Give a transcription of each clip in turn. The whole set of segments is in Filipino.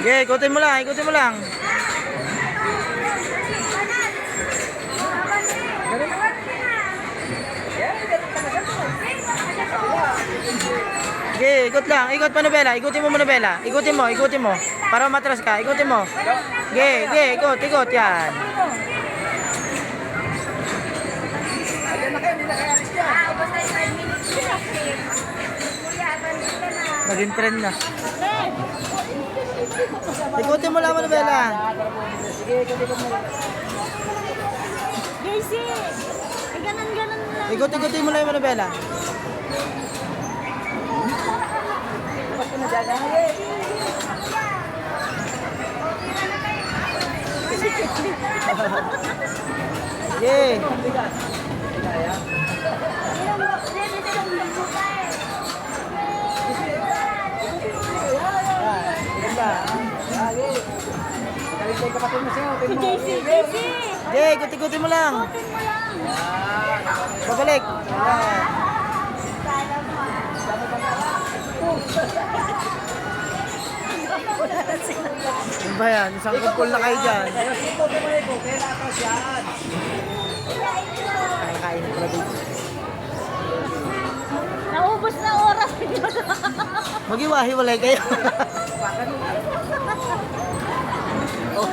Okay, ikutin mo lang, ikutin mo lang. Okay, ikot lang, ikot pa Nobela, ikutin mo Nobela. Ikutin mo. Para matras ka, ikutin mo. Okay, ikot, yan. Naging trend na. Ikutin mo lang Nobela. Daisy! Ay, ganon lang. Ikutin mo lang Nobela. Okay. Si Daisy! Okay, ikutin mo lang. Babalik. Ano ba yan? Isang kumpul na kayo dyan. Kain pala dito. Naubos na oras. Mag-iwahiwalay kayo. Oh.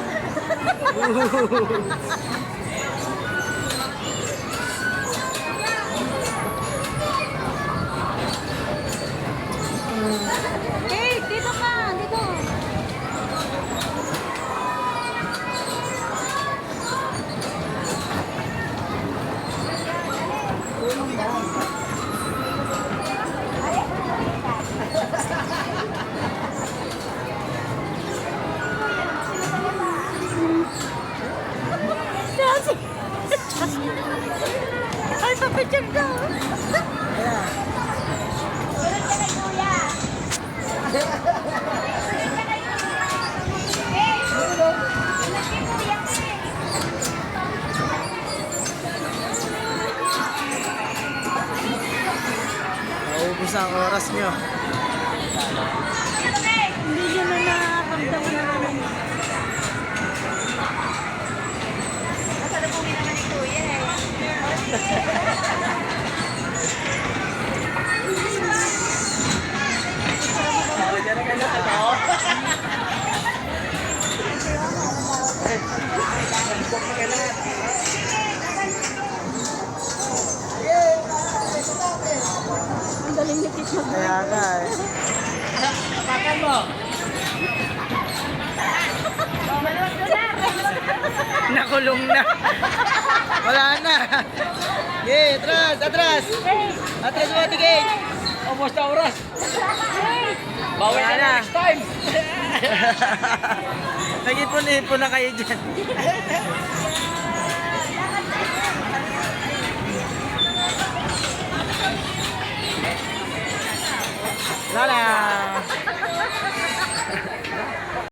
Hey, dito ka! Dito! Ay, papicture ka! Naubos ang oras nyo. Hindi nyo na nakakamdaman na naman. Nasalubungin naman ni Kuya eh. Ang galing ni Kit mag- Kaya ka eh. Apakan mo. Nakulong na. Wala na. Okay, atras. Atras mo, tigay. Almost na oras. Bawi Wala ka na. na next time. Nag-ipon-ipon na kayo dyan.